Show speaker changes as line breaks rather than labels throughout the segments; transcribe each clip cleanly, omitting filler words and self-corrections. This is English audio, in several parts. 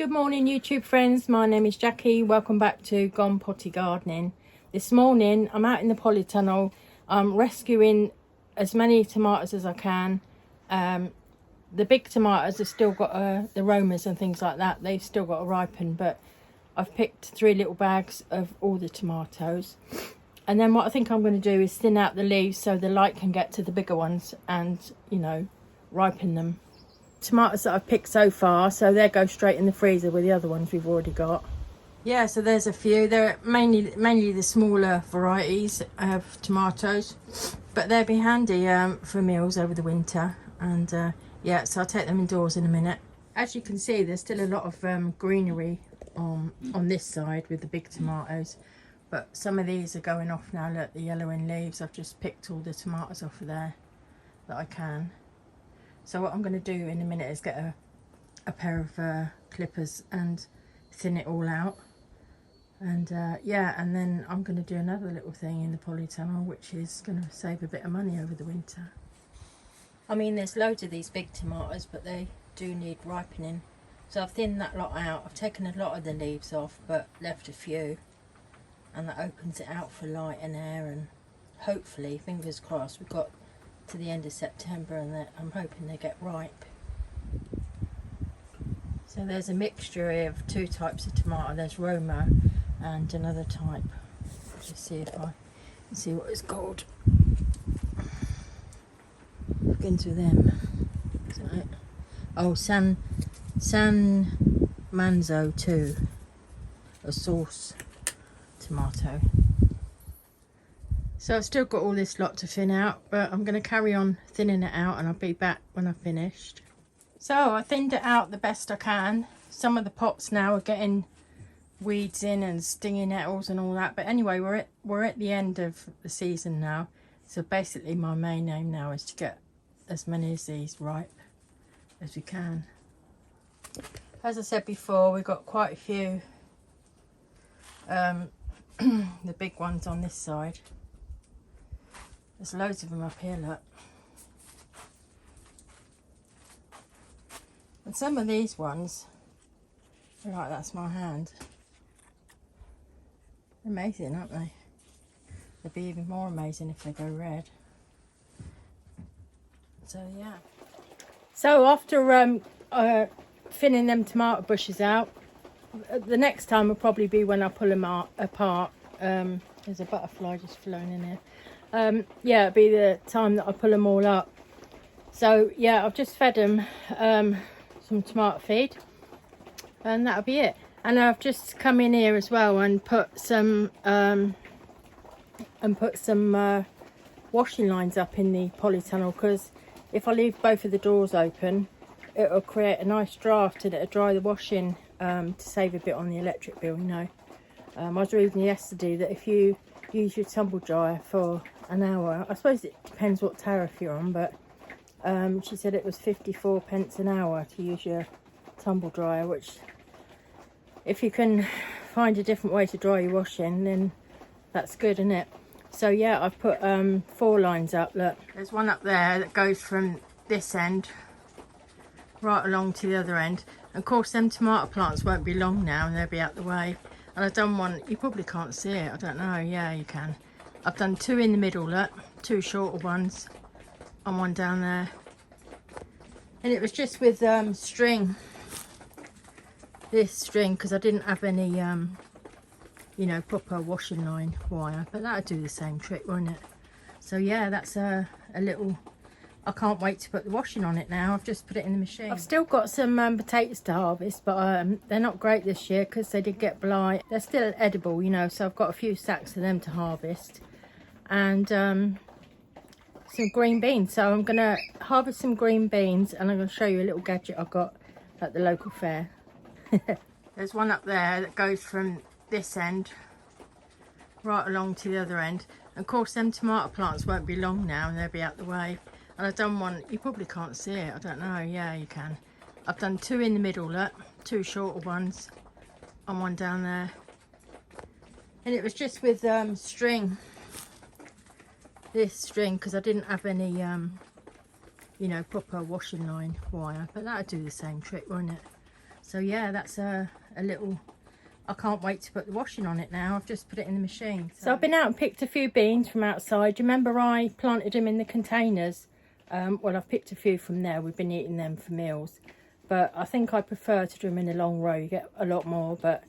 Good morning YouTube friends, my name is Jackie. Welcome back to Gone Potty Gardening. This morning I'm out in the Polytunnel. I'm rescuing as many tomatoes as I can. The big tomatoes have still got the aromas and things like that. They've still got to ripen, but I've picked 3 little bags of all the tomatoes. And then what I think I'm going to do is thin out the leaves so the light can get to the bigger ones and, you know, ripen them. Tomatoes that I've picked so far, so they go straight in the freezer with the other ones we've already got. Yeah, so there's a few. They're mainly the smaller varieties of tomatoes, but they'll be handy for meals over the winter. And yeah, so I'll take them indoors in a minute. As you can see, there's still a lot of greenery on this side with the big tomatoes, but some of these are going off now. Look, the yellowing leaves. I've just picked all the tomatoes off of there that I can. So what I'm going to do in a minute is get a pair of clippers and thin it all out. And yeah, and then I'm going to do another little thing in the polytunnel, which is going to save a bit of money over the winter. I mean, there's loads of these big tomatoes, but they do need ripening. So I've thinned that lot out. I've taken a lot of the leaves off, but left a few. And that opens it out for light and air, and hopefully, fingers crossed, we've got to the end of September and I'm hoping they get ripe. So there's a mixture of 2 types of tomato. There's Roma and another type. Just see if I can see what it's called. Look into them. Is that it? Oh, San Manzo 2, a sauce tomato. So I've still got all this lot to thin out, but I'm going to carry on thinning it out and I'll be back when I've finished. So I thinned it out the best I can. Some of the pots now are getting weeds in and stinging nettles and all that. But anyway, we're at the end of the season now. So basically my main aim now is to get as many of these ripe as we can. As I said before, we've got quite a few, the big ones on this side. There's loads of them up here, look. And some of these ones are like, that's my hand. Amazing, aren't they? They'd be even more amazing if they go red. So yeah. So after thinning them tomato bushes out, the next time will probably be when I pull them apart. There's a butterfly just flown in here. Yeah, it'll be the time that I pull them all up. So yeah, I've just fed them some tomato feed, and that'll be it. And I've just come in here as well and put some washing lines up in the polytunnel, because if I leave both of the doors open, it'll create a nice draft and it'll dry the washing to save a bit on the electric bill, you know. I was reading yesterday that if you use your tumble dryer for an hour, I suppose it depends what tariff you're on, but she said it was 54p an hour to use your tumble dryer, which if you can find a different way to dry your washing, then that's good, isn't it? So yeah, I've put 4 lines up. Look, there's one up there that goes from this end right along to the other end. And of course them tomato plants won't be long now and they'll be out the way. And I've done one, you probably can't see it, I don't know, yeah you can. I've done 2 in the middle, look, 2 shorter ones and 1 down there. And it was just with string, this string, because I didn't have any, you know, proper washing line wire, but that'll do the same trick, won't it? So yeah, that's a little, I can't wait to put the washing on it now. I've just put it in the machine. I've still got some potatoes to harvest, but they're not great this year because they did get blight. They're still edible, you know, so I've got a few sacks of them to harvest. And some green beans. So I'm going to harvest some green beans and I'm going to show you a little gadget I got at the local fair. There's one up there that goes from this end right along to the other end. And of course them tomato plants won't be long now and they'll be out the way. And I've done one, you probably can't see it, I don't know, yeah you can. I've done 2 in the middle, look, 2 shorter ones and 1 down there. And it was just with string, this string, because I didn't have any, you know, proper washing line wire, but that'll do the same trick, won't it? So yeah, that's a little, I can't wait to put the washing on it now. I've just put it in the machine. So I've been out and picked a few beans from outside. Do you remember I planted them in the containers? Well, I've picked a few from there. We've been eating them for meals. But I think I prefer to do them in a long row. You get a lot more, but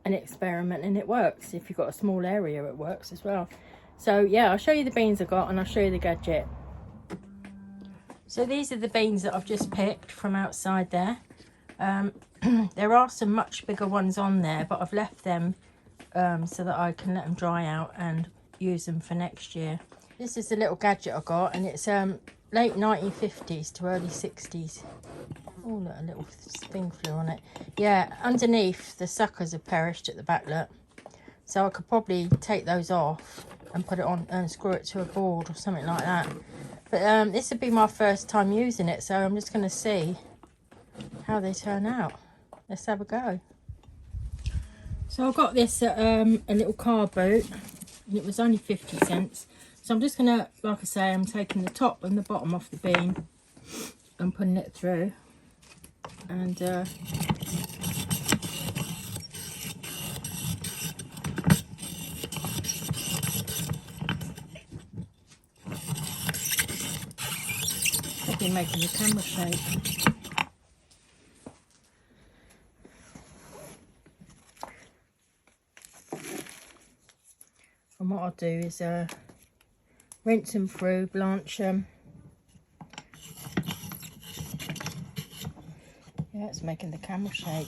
an experiment, and it works. If you've got a small area, it works as well. So yeah, I'll show you the beans I got, and I'll show you the gadget. So these are the beans that I've just picked from outside there. There are some much bigger ones on there, but I've left them so that I can let them dry out and use them for next year. This is the little gadget I got, and it's late 1950s to early 60s. Oh, look, a little thing flew on it. Yeah, underneath the suckers have perished at the back, look. So I could probably take those off and put it on and screw it to a board or something like that. But this would be my first time using it, so I'm just going to see how they turn out. Let's have a go. So I got this at a little car boot, and it was only 50 cents. So I'm just going to, like I say, I'm taking the top and the bottom off the bean and putting it through. And I've been making the camera shake. And what I'll do is rinse them through, blanch them. Yeah, it's making the camera shake.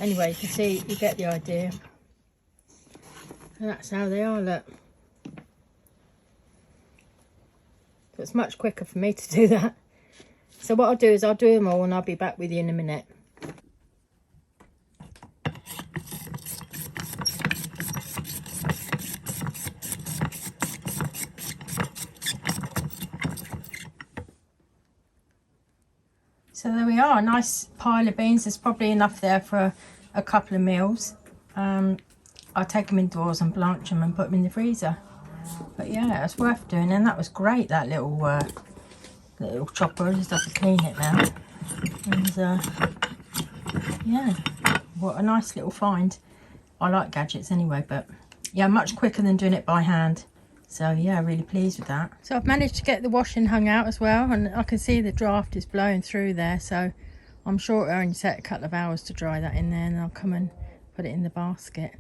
Anyway, you can see, you get the idea. And that's how they are, look. So it's much quicker for me to do that. So what I'll do is I'll do them all, and I'll be back with you in a minute. So there we are, a nice pile of beans. There's probably enough there for a couple of meals. I'll take them indoors and blanch them and put them in the freezer. But yeah, it's worth doing, and that was great, that little chopper. I just have to clean it now. And yeah, what a nice little find. I like gadgets anyway, but yeah, much quicker than doing it by hand. So yeah, really pleased with that. So I've managed to get the washing hung out as well, and I can see the draft is blowing through there, so I'm sure it'll only take a couple of hours to dry that in there, and I'll come and put it in the basket.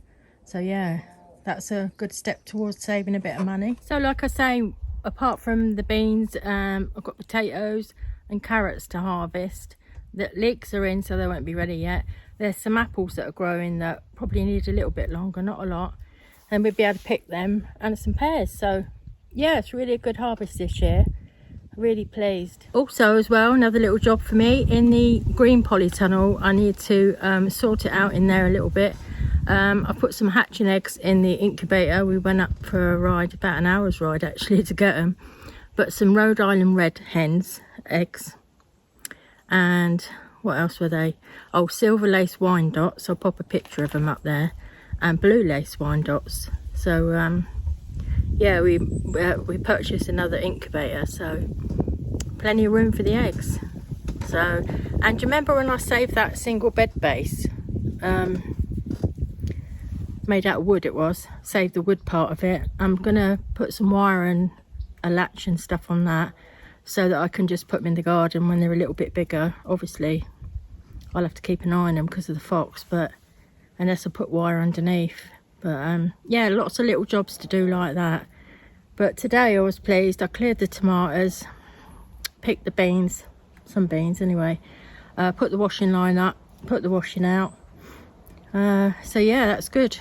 So yeah, that's a good step towards saving a bit of money. So like I say, apart from the beans, I've got potatoes and carrots to harvest. The leeks are in, so they won't be ready yet. There's some apples that are growing that probably need a little bit longer, not a lot. And we'll be able to pick them, and some pears. So yeah, it's really a good harvest this year. Really pleased. Also as well, another little job for me in the green polytunnel. I need to sort it out in there a little bit. I put some hatching eggs in the incubator. We went up for a ride, about an hour's ride actually, to get them. But some Rhode Island red hens eggs, and what else were they? Oh, silver lace wine dots. I'll pop a picture of them up there. And blue lace wine dots. So yeah, we purchased another incubator, so plenty of room for the eggs. So, and do you remember when I saved that single bed base, made out of wood? It was, saved the wood part of it. I'm gonna put some wire and a latch and stuff on that, so that I can just put them in the garden when they're a little bit bigger. Obviously I'll have to keep an eye on them because of the fox, but unless I put wire underneath. But yeah, lots of little jobs to do like that. But today I was pleased. I cleared the tomatoes, picked the beans, some beans anyway, put the washing line up, put the washing out. So yeah, that's good.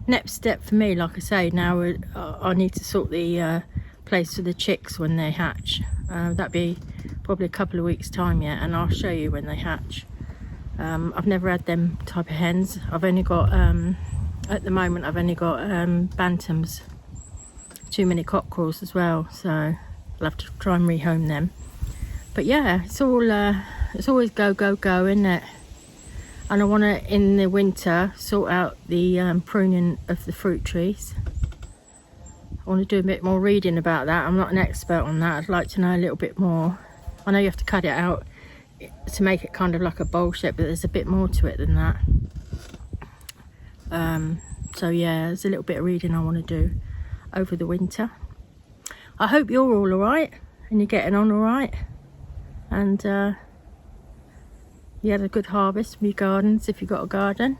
Next step for me, like I say, now I need to sort the place for the chicks when they hatch. That'll be probably a couple of weeks time yet, and I'll show you when they hatch. I've never had them type of hens. I've only got, at the moment, I've only got bantams. Too many cockerels as well, so I'll have to try and rehome them. But yeah, it's always go, isn't it? And I want to, in the winter, sort out the pruning of the fruit trees. I want to do a bit more reading about that. I'm not an expert on that. I'd like to know a little bit more. I know you have to cut it out to make it kind of like a bowl shape, but there's a bit more to it than that. So yeah, there's a little bit of reading I want to do over the winter. I hope you're all alright and you're getting on alright, and you had a good harvest from your gardens if you've got a garden.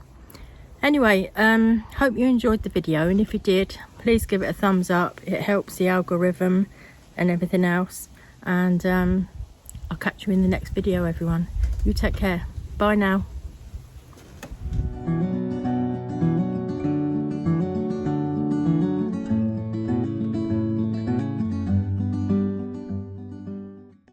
Anyway, hope you enjoyed the video, and if you did, please give it a thumbs up. It helps the algorithm and everything else. And I'll catch you in the next video, everyone. You take care. Bye now.